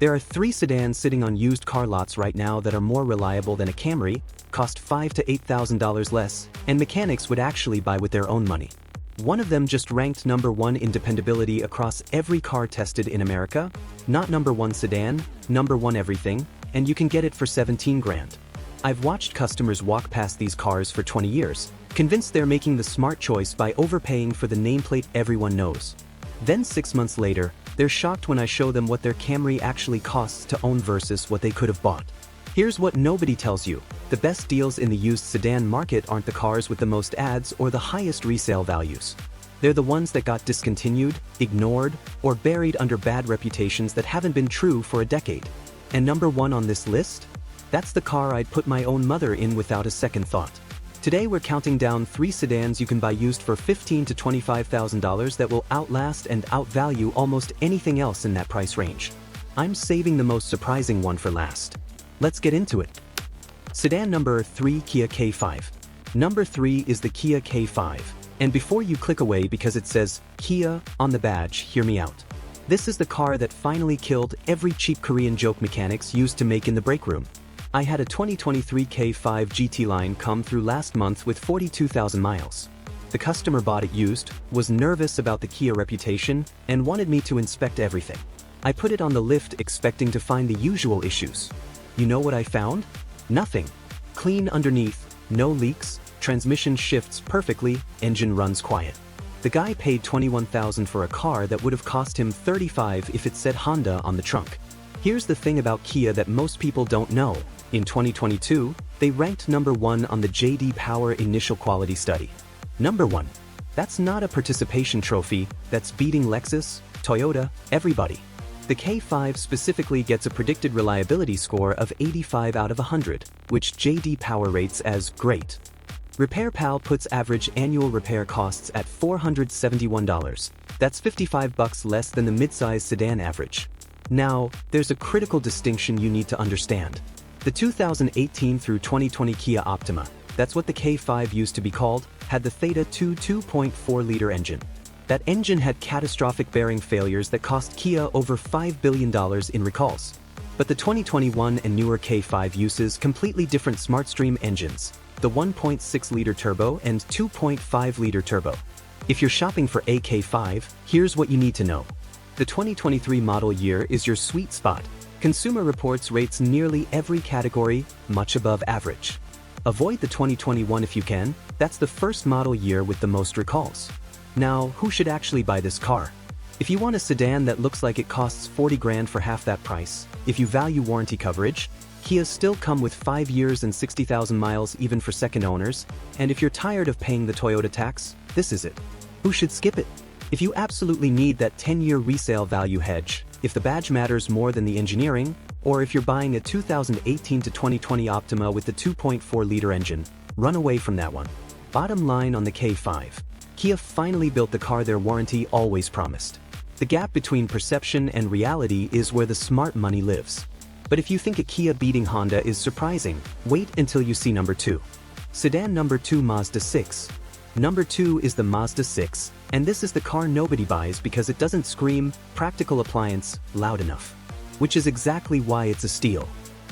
There are 3 sedans sitting on used car lots right now that are more reliable than a Camry, cost $5,000 to $8,000 less, and mechanics would actually buy with their own money. One of them just ranked number 1 in dependability across every car tested in America, not number 1 sedan, number 1 everything, and you can get it for 17 grand. I've watched customers walk past these cars for 20 years, convinced they're making the smart choice by overpaying for the nameplate everyone knows. Then 6 months later, they're shocked when I show them what their Camry actually costs to own versus what they could have bought. Here's what nobody tells you: the best deals in the used sedan market aren't the cars with the most ads or the highest resale values. They're the ones that got discontinued, ignored, or buried under bad reputations that haven't been true for a decade. And number 1 on this list? That's the car I'd put my own mother in without a second thought. Today we're counting down 3 sedans you can buy used for $15,000 to $25,000 that will outlast and outvalue almost anything else in that price range. I'm saving the most surprising one for last. Let's get into it. Sedan number 3, Kia K5. Number 3 is the Kia K5. And before you click away because it says Kia on the badge, hear me out. This is the car that finally killed every cheap Korean joke mechanics used to make in the break room. I had a 2023 K5 GT line come through last month with 42,000 miles. The customer bought it used, was nervous about the Kia reputation, and wanted me to inspect everything. I put it on the lift expecting to find the usual issues. You know what I found? Nothing. Clean underneath, no leaks, transmission shifts perfectly, engine runs quiet. The guy paid $21,000 for a car that would have cost him $35,000 if it said Honda on the trunk. Here's the thing about Kia that most people don't know. In 2022, they ranked number 1 on the J.D. Power Initial Quality Study. Number 1. That's not a participation trophy, that's beating Lexus, Toyota, everybody. The K5 specifically gets a predicted reliability score of 85 out of 100, which J.D. Power rates as great. RepairPal puts average annual repair costs at $471. That's $55 less than the midsize sedan average. Now, there's a critical distinction you need to understand. The 2018 through 2020 Kia Optima, that's what the K5 used to be called, had the Theta 2 2.4-liter engine. That engine had catastrophic bearing failures that cost Kia over $5 billion in recalls. But the 2021 and newer K5 uses completely different SmartStream engines, the 1.6-liter turbo and 2.5-liter turbo. If you're shopping for a K5, here's what you need to know. The 2023 model year is your sweet spot. Consumer Reports rates nearly every category much above average. Avoid the 2021 if you can, that's the first model year with the most recalls. Now, who should actually buy this car? If you want a sedan that looks like it costs 40 grand for half that price, if you value warranty coverage, Kias still come with 5 years and 60,000 miles even for second owners, and if you're tired of paying the Toyota tax, this is it. Who should skip it? If you absolutely need that 10-year resale value hedge, if the badge matters more than the engineering, or if you're buying a 2018 to 2020 Optima with the 2.4-liter engine, run away from that one. Bottom line on the K5. Kia finally built the car their warranty always promised. The gap between perception and reality is where the smart money lives. But if you think a Kia beating Honda is surprising, wait until you see number 2. Sedan number 2, Mazda 6. Number 2 is the Mazda 6, and this is the car nobody buys because it doesn't scream "practical appliance" loud enough. Which is exactly why it's a steal.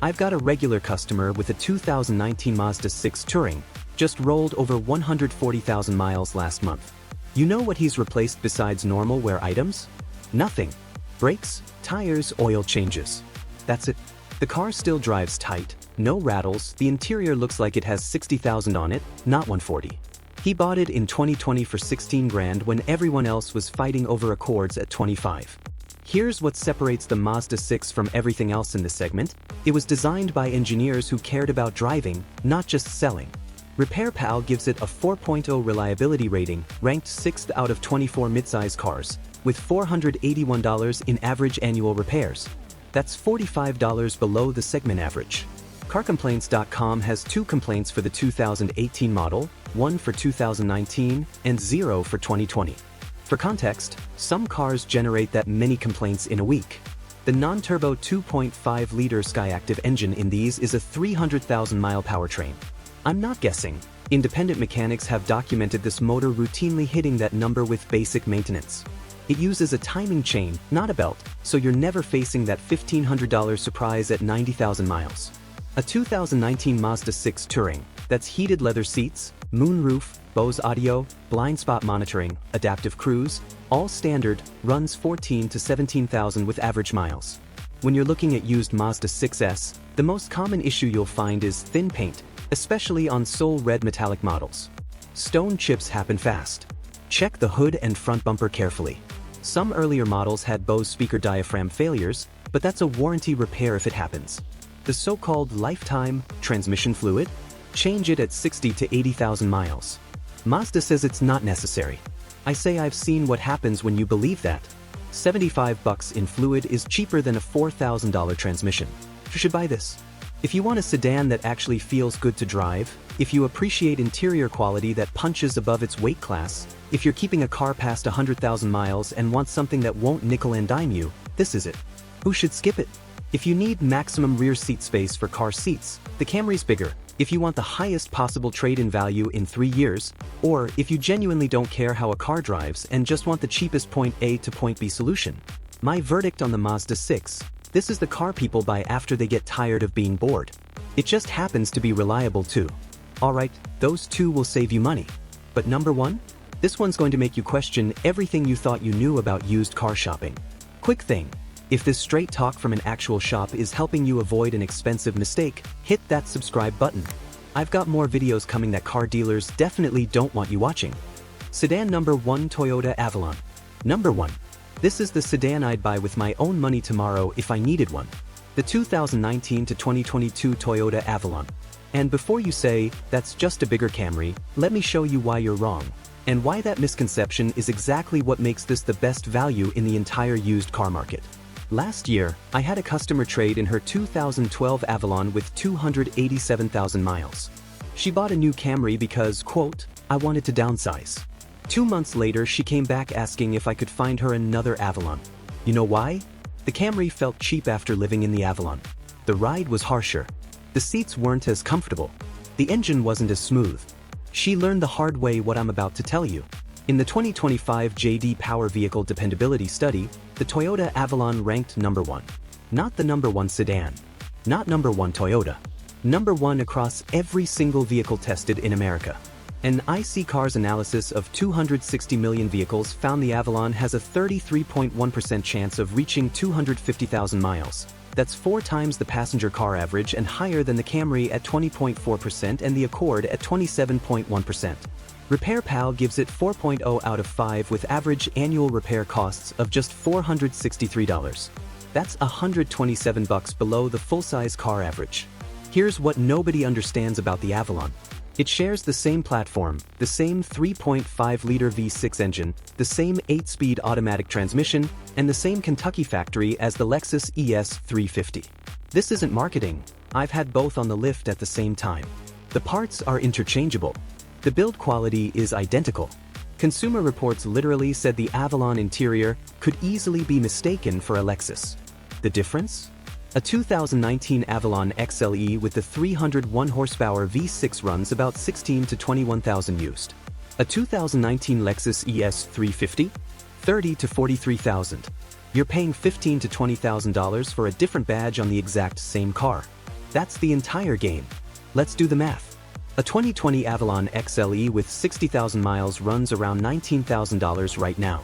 I've got a regular customer with a 2019 Mazda 6 Touring, just rolled over 140,000 miles last month. You know what he's replaced besides normal wear items? Nothing. Brakes, tires, oil changes. That's it. The car still drives tight, no rattles, the interior looks like it has 60,000 on it, not 140. He bought it in 2020 for 16 grand when everyone else was fighting over Accords at 25. Here's what separates the Mazda 6 from everything else in this segment. It was designed by engineers who cared about driving, not just selling. RepairPal gives it a 4.0 reliability rating, ranked 6th out of 24 midsize cars, with $481 in average annual repairs. That's $45 below the segment average. CarComplaints.com has 2 complaints for the 2018 model, 1 for 2019, and 0 for 2020. For context, some cars generate that many complaints in a week. The non-turbo 2.5-liter Skyactiv engine in these is a 300,000-mile powertrain. I'm not guessing. Independent mechanics have documented this motor routinely hitting that number with basic maintenance. It uses a timing chain, not a belt, so you're never facing that $1,500 surprise at 90,000 miles. A 2019 Mazda 6 Touring, that's heated leather seats, moonroof, Bose audio, blind spot monitoring, adaptive cruise, all standard, runs 14 to 17,000 with average miles. When you're looking at used Mazda 6s, the most common issue you'll find is thin paint, especially on Soul Red metallic models. Stone chips happen fast. Check the hood and front bumper carefully. Some earlier models had Bose speaker diaphragm failures, but that's a warranty repair if it happens. The so-called lifetime transmission fluid? Change it at 60 to 80,000 miles. Mazda says it's not necessary. I say I've seen what happens when you believe that. $75 in fluid is cheaper than a $4,000 transmission. You should buy this. If you want a sedan that actually feels good to drive, if you appreciate interior quality that punches above its weight class, if you're keeping a car past 100,000 miles and want something that won't nickel and dime you, this is it. Who should skip it? If you need maximum rear seat space for car seats, the Camry's bigger. If you want the highest possible trade-in value in 3 years, or if you genuinely don't care how a car drives and just want the cheapest point A to point B solution. My verdict on the Mazda 6, this is the car people buy after they get tired of being bored. It just happens to be reliable too. Alright, those two will save you money. But number 1? This one's going to make you question everything you thought you knew about used car shopping. Quick thing. If this straight talk from an actual shop is helping you avoid an expensive mistake, hit that subscribe button. I've got more videos coming that car dealers definitely don't want you watching. Sedan number 1, Toyota Avalon. Number 1. This is the sedan I'd buy with my own money tomorrow if I needed one. The 2019 to 2022 Toyota Avalon. And before you say, that's just a bigger Camry, let me show you why you're wrong. And why that misconception is exactly what makes this the best value in the entire used car market. Last year, I had a customer trade in her 2012 Avalon with 287,000 miles. She bought a new Camry because, quote, I wanted to downsize. 2 months later, she came back asking if I could find her another Avalon. You know why? The Camry felt cheap after living in the Avalon. The ride was harsher. The seats weren't as comfortable. The engine wasn't as smooth. She learned the hard way what I'm about to tell you. In the 2025 JD Power Vehicle Dependability Study, the Toyota Avalon ranked number 1. Not the number 1 sedan. Not number 1 Toyota. Number 1 across every single vehicle tested in America. An IC Cars analysis of 260 million vehicles found the Avalon has a 33.1% chance of reaching 250,000 miles. That's 4 times the passenger car average and higher than the Camry at 20.4% and the Accord at 27.1%. RepairPal gives it 4.0 out of 5 with average annual repair costs of just $463. That's $127 below the full-size car average. Here's what nobody understands about the Avalon. It shares the same platform, the same 3.5-liter V6 engine, the same 8-speed automatic transmission, and the same Kentucky factory as the Lexus ES 350. This isn't marketing. I've had both on the lift at the same time. The parts are interchangeable. The build quality is identical. Consumer Reports literally said the Avalon interior could easily be mistaken for a Lexus. The difference? A 2019 Avalon XLE with the 301 horsepower V6 runs about 16 to 21,000 used. A 2019 Lexus ES 350? 30 to 43,000. You're paying $15,000 to $20,000 for a different badge on the exact same car. That's the entire game. Let's do the math. A 2020 Avalon XLE with 60,000 miles runs around $19,000 right now.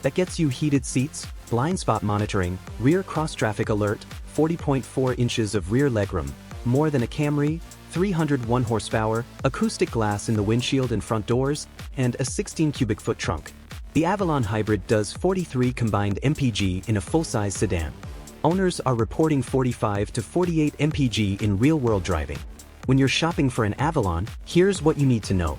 That gets you heated seats, blind spot monitoring, rear cross-traffic alert, 40.4 inches of rear legroom, more than a Camry, 301 horsepower, acoustic glass in the windshield and front doors, and a 16 cubic foot trunk. The Avalon Hybrid does 43 combined mpg in a full-size sedan. Owners are reporting 45 to 48 mpg in real-world driving. When you're shopping for an Avalon, here's what you need to know.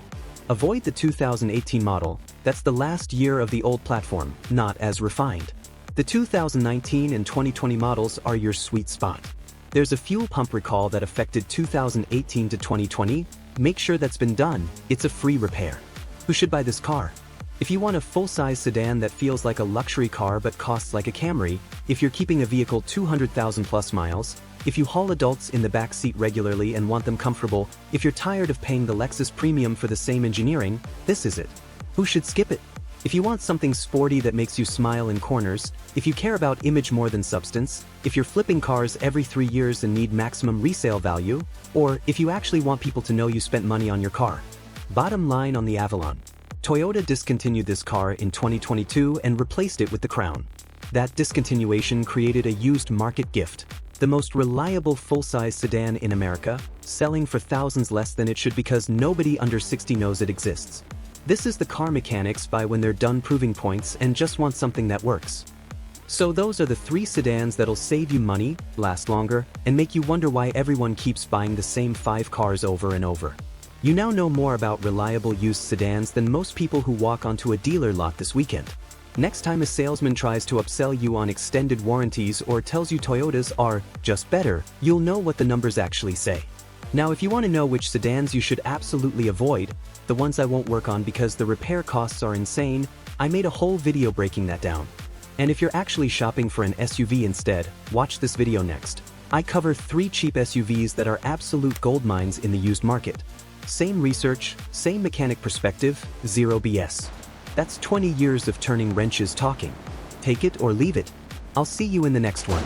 Avoid the 2018 model, that's the last year of the old platform, not as refined. The 2019 and 2020 models are your sweet spot. There's a fuel pump recall that affected 2018 to 2020, make sure that's been done, it's a free repair. Who should buy this car? If you want a full-size sedan that feels like a luxury car but costs like a Camry, if you're keeping a vehicle 200,000 plus miles, if you haul adults in the back seat regularly and want them comfortable, if you're tired of paying the Lexus premium for the same engineering, this is it. Who should skip it? If you want something sporty that makes you smile in corners, if you care about image more than substance, if you're flipping cars every 3 years and need maximum resale value, or if you actually want people to know you spent money on your car. Bottom line on the Avalon. Toyota discontinued this car in 2022 and replaced it with the Crown. That discontinuation created a used market gift. The most reliable full-size sedan in America, selling for thousands less than it should because nobody under 60 knows it exists. This is the car mechanics buy when they're done proving points and just want something that works. So those are the 3 sedans that'll save you money, last longer, and make you wonder why everyone keeps buying the same 5 cars over and over. You now know more about reliable used sedans than most people who walk onto a dealer lot this weekend. Next time a salesman tries to upsell you on extended warranties or tells you Toyotas are just better, you'll know what the numbers actually say. Now if you want to know which sedans you should absolutely avoid, the ones I won't work on because the repair costs are insane, I made a whole video breaking that down. And if you're actually shopping for an SUV instead, watch this video next. I cover 3 cheap SUVs that are absolute gold mines in the used market. Same research, same mechanic perspective, zero BS. That's 20 years of turning wrenches talking. Take it or leave it. I'll see you in the next one.